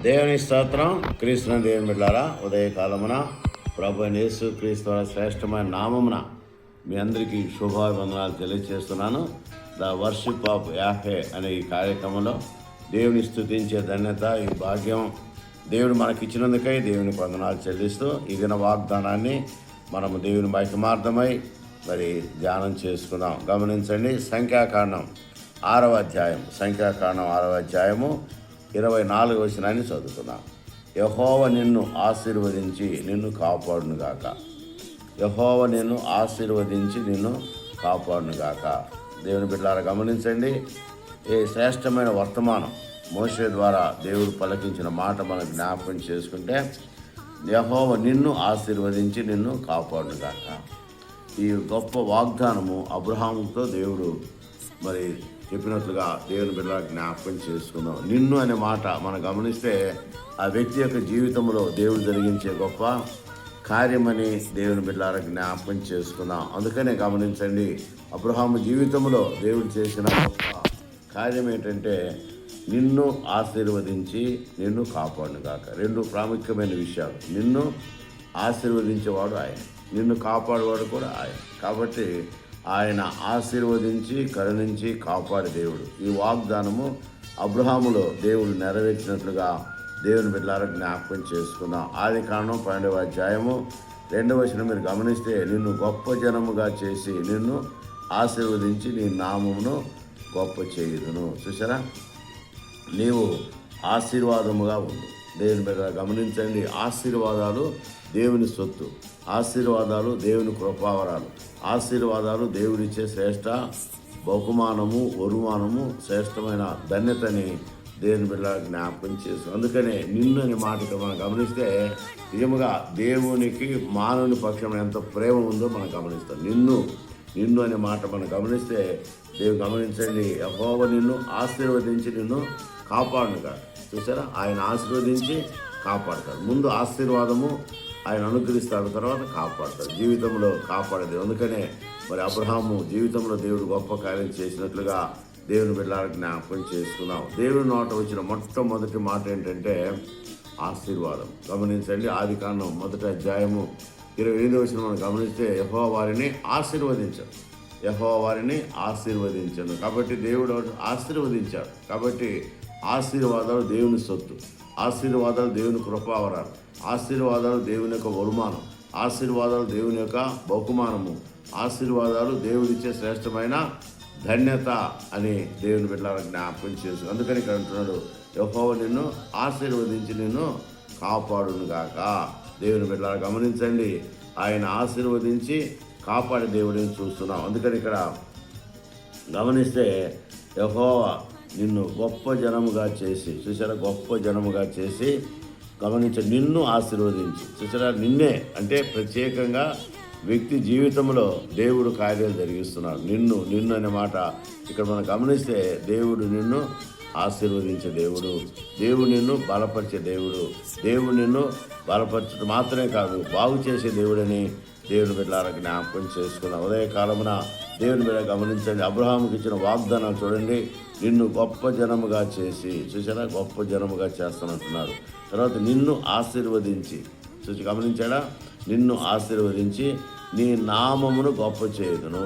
దేవుని స్తోత్రం. క్రీస్తుని దేవుని బిడ్డారా, ఉదయకాలమున ప్రభు అయిన యేసు క్రీస్తు వారి శ్రేష్టమైన నామమున మీ అందరికీ శుభాభివందనాలు తెలియజేస్తున్నాను. ద వర్షిప్ ఆఫ్ యాహే అనే ఈ కార్యక్రమంలో దేవుని స్తుతించే ధన్యత, ఈ భాగ్యం దేవుడు మనకిచ్చినందుకై దేవుని వందనాలు చెల్లిస్తూ ఈ దిన వాగ్దానాన్ని మనము దేవుని మహిమార్థమై మరి ధ్యానం చేసుకుందాం. గమనించండి, సంఖ్యాకాండం 6వ అధ్యాయం, సంఖ్యాకాండం 6వ అధ్యాయము 24వ వచనాన్ని చదువుతున్నాం. యెహోవా నిన్ను ఆశీర్వదించి నిన్ను కాపాడునుగాక. యెహోవా నిన్ను ఆశీర్వదించి నిన్ను కాపాడునుగాక. దేవుని బిడ్డలారా గమనించండి, ఏ శ్రేష్టమైన వర్తమానం మోషే ద్వారా దేవుడు పలికించిన మాట మనం జ్ఞాపకం చేసుకుంటే, యెహోవా నిన్ను ఆశీర్వదించి నిన్ను కాపాడునుగాక. ఈ గొప్ప వాగ్దానము అబ్రహాముతో దేవుడు మరి చెప్పినట్లుగా దేవుని బిడ్డలకు జ్ఞాపకం చేసుకుందాం. నిన్ను అనే మాట మనం గమనిస్తే ఆ వ్యక్తి యొక్క జీవితంలో దేవుడు జరిగించే గొప్ప కార్యమని దేవుని బిడ్డలకు జ్ఞాపకం చేసుకుందాం. అందుకనే గమనించండి, అబ్రహాము జీవితంలో దేవుడు చేసిన గొప్ప కార్యం ఏంటంటే నిన్ను ఆశీర్వదించి నిన్ను కాపాడునుగాక. రెండు ప్రాముఖ్యమైన విషయాలు. నిన్ను ఆశీర్వదించేవాడు ఆయన, నిన్ను కాపాడేవాడు కూడా ఆయన. కాబట్టి ఆయన ఆశీర్వదించి కరుణించి కాపాడే దేవుడు. ఈ వాగ్దానము అబ్రహాములో దేవుడు నెరవేర్చినట్లుగా దేవుని బిడ్డలారా జ్ఞాపకం చేసుకుందాం. ఆదికాండం 12వ అధ్యాయము 2వ వచనం మీరు గమనిస్తే, నిన్ను గొప్ప జనముగా చేసి నిన్ను ఆశీర్వదించి నీ నామమును గొప్ప చేయుదును. చూసారా, నీవు ఆశీర్వాదముగా ఉండు. దేవుని బిడ్డ గమనించండి, ఆశీర్వాదాలు దేవుని సొత్తు, ఆశీర్వాదాలు దేవుని కృపావరాలు, ఆశీర్వాదాలు దేవుడిచ్చే శ్రేష్ట బహుమానము, వరుమానము, శ్రేష్టమైన ధన్యతని దేవుని బిడ్డ జ్ఞాపకం చేసు. అందుకనే నిన్ను అనే మాటకి మనం గమనిస్తే నిజముగా దేవునికి మానవుని పక్షం ఎంత ప్రేమ ఉందో మనం గమనిస్తాం. నిన్ను అనే మాట మనం గమనిస్తే దేవుడు గమనించండి, యెహోవా నిన్ను ఆశీర్వదించి నిన్ను కాపాడునుగా. చూసారా, ఆయన ఆశీర్వదించి కాపాడతాడు. ముందు ఆశీర్వాదము ఆయన అనుగ్రహిస్తాడు, తర్వాత కాపాడతాడు. జీవితంలో కాపాడేది. అందుకనే మరి అబ్రహాము జీవితంలో దేవుడు గొప్ప కార్యం చేసినట్లుగా దేవుని బిడ్డలకు జ్ఞాపకం చేసుకున్నాం. దేవుని నోట వచ్చిన మొట్టమొదటి మాట ఏంటంటే ఆశీర్వాదం. గమనించండి, ఆదికాండం 1వ అధ్యాయము 28వ వచనం మనం గమనిస్తే, యెహోవా వారిని ఆశీర్వదించాడు, యెహోవా వారిని ఆశీర్వదించాడు. కాబట్టి దేవుడు ఆశీర్వదించాడు. కాబట్టి ఆశీర్వాదాలు దేవుని సొత్తు, ఆశీర్వాదాలు దేవుని కృపావరాలు, ఆశీర్వాదాలు దేవుని యొక్క వరుమానం, ఆశీర్వాదాలు దేవుని యొక్క బహుమానము, ఆశీర్వాదాలు దేవుడిచ్చే శ్రేష్టమైన ధన్యత అని దేవుని బిడ్డలకు జ్ఞాపకం చేసు. అందుకని ఇక్కడ అంటున్నాడు, యెహోవా నిన్ను ఆశీర్వదించి నిన్ను కాపాడునుగాక. దేవుని బిడ్డలకు గమనించండి, ఆయన ఆశీర్వదించి కాపాడే దేవుడిని చూస్తున్నాం. అందుకని ఇక్కడ గమనిస్తే, యెహోవా నిన్ను గొప్ప జనముగా చేసి, చూసారా, గొప్ప జనముగా చేసి గమనించి నిన్ను ఆశీర్వదించి. చూసారా, నిన్నే అంటే ప్రత్యేకంగా వ్యక్తి జీవితంలో దేవుడు కార్యాలు జరిగిస్తున్నాడు. నిన్ను అనే మాట ఇక్కడ మనం గమనిస్తే, దేవుడు నిన్ను ఆశీర్వదించే దేవుడు, దేవుడు నిన్ను బలపరిచే దేవుడు, దేవుడు నిన్ను బలపరచడం మాత్రమే కాదు బాగు చేసే దేవుడని దేవుని బిడ్డలకు జ్ఞాపకం చేసుకున్నాం. ఉదయకాలమున దేవుని బిడ్డ గమనించండి, అబ్రహాముకి ఇచ్చిన వాగ్దానం చూడండి, నిన్ను గొప్ప జనముగా చేసి. చూసారా, గొప్ప జనముగా చేస్తానంటున్నారు. తర్వాత నిన్ను ఆశీర్వదించి, చూసి గమనించాడా, నిన్ను ఆశీర్వదించి నీ నామమును గొప్ప చేయుదును.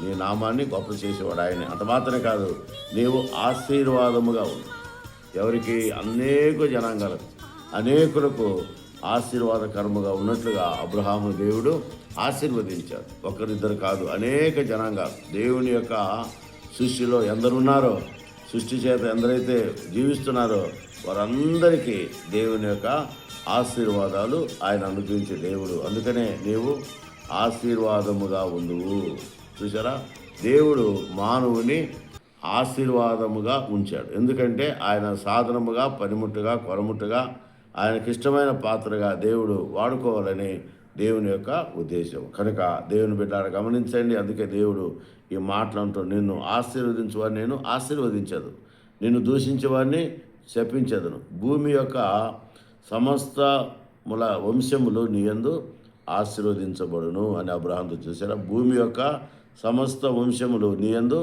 నీ నామాన్ని గొప్ప చేసేవాడు ఆయనే. అంత మాత్రమే కాదు, నీవు ఆశీర్వాదముగా ఉండు. ఎవరికి? అనేక జనాంగాలకు, అనేకులకు ఆశీర్వాదకరముగా ఉన్నట్లుగా అబ్రహాము దేవుడు ఆశీర్వదించాడు. ఒకరిద్దరు కాదు, అనేక జనాంగాలు దేవుని యొక్క సృష్టిలో ఎందరున్నారో, సృష్టి చేత ఎందరైతే జీవిస్తున్నారో వారందరికీ దేవుని యొక్క ఆశీర్వాదాలు ఆయన అనుగ్రహించే దేవుడు. అందుకనే నీవు ఆశీర్వాదముగా ఉండువు. చూసారా, దేవుడు మానవుని ఆశీర్వాదముగా ఉంచాడు. ఎందుకంటే ఆయన సాధనముగా, పనిముట్టుగా, కొరముట్టుగా, ఆయనకిష్టమైన పాత్రగా దేవుడు వాడుకోవాలని దేవుని యొక్క ఉద్దేశం. కనుక దేవుని బిడ్డను గమనించండి. అందుకే దేవుడు ఈ మాటలంటూ, నిన్ను ఆశీర్వదించేవాడిని నేను ఆశీర్వదించదు, నిన్ను దూషించేవాడిని శపించదును. భూమి యొక్క సమస్త వంశములు నీ యందు ఆశీర్వదించబడును అని అబ్రహాముతో. చూసారా, భూమి యొక్క సమస్త వంశములు నీ యందు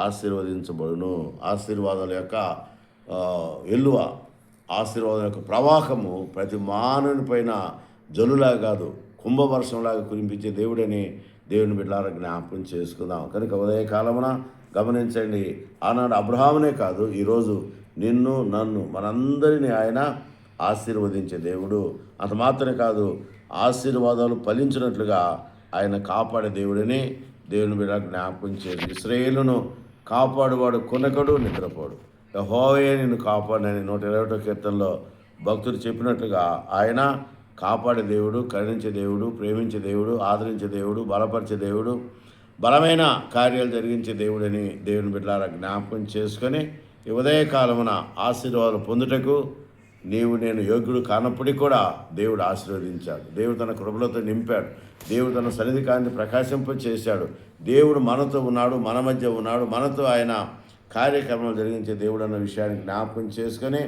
ఆశీర్వదించబడును. ఆశీర్వాదాల యొక్క ఎల్లువ ఆశీర్వాదం యొక్క ప్రవాహము ప్రతి మానవుని పైన జలులాగా కాదు, కుంభవర్షంలాగా కురిపించే దేవుడని దేవుని బిడ్డలారా జ్ఞాపకం చేసుకుందాం. కనుక ఉదయకాలమున గమనించండి, ఆనాడు అబ్రహామునే కాదు, ఈరోజు నిన్ను నన్ను మనందరినీ ఆయన ఆశీర్వదించే దేవుడు. అంత మాత్రమే కాదు, ఆశీర్వాదాలు ఫలించినట్లుగా ఆయన కాపాడే దేవుడని దేవుని బిడ్డ జ్ఞాపకం చేసి, ఇశ్రాయేలును కాపాడువాడు కొనకడు నిద్రపోడు, యెహోవాయే నిన్ను కాపాడని 121 కీర్తనలో భక్తుడు చెప్పినట్లుగా ఆయన కాపాడే దేవుడు, కరుణించే దేవుడు, ప్రేమించే దేవుడు, ఆదరించే దేవుడు, బలపరిచే దేవుడు, బలమైన కార్యాలు జరిగించే దేవుడని దేవుని బిడ్డలారా జ్ఞాపకం చేసుకొని ఈ ఉదయకాలమున ఆశీర్వాదాలు పొందుటకు నీవు నేను యోగ్యుడు కానప్పటికీ కూడా దేవుడు ఆశీర్వదించాడు. దేవుడు తన కృపలతో నింపాడు. దేవుడు తన సన్నిధి కాంతి ప్రకాశింప చేశాడు. దేవుడు మనతో ఉన్నాడు, మన మధ్య ఉన్నాడు, మనతో ఆయన కార్యక్రమాలు జరిగించే దేవుడు అన్న విషయాన్ని జ్ఞాపకం చేసుకొని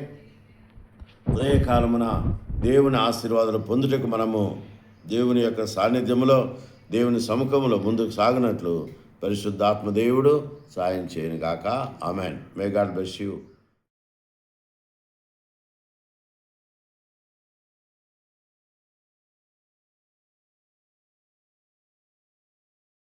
ఉదయకాలమున దేవుని ఆశీర్వాదాలు పొందుటకు మనము దేవుని యొక్క సాన్నిధ్యంలో, దేవుని సముఖంలో ముందుకు సాగినట్లు పరిశుద్ధాత్మ దేవుడు సాయం చేయను గాక. Amen. May God bless you.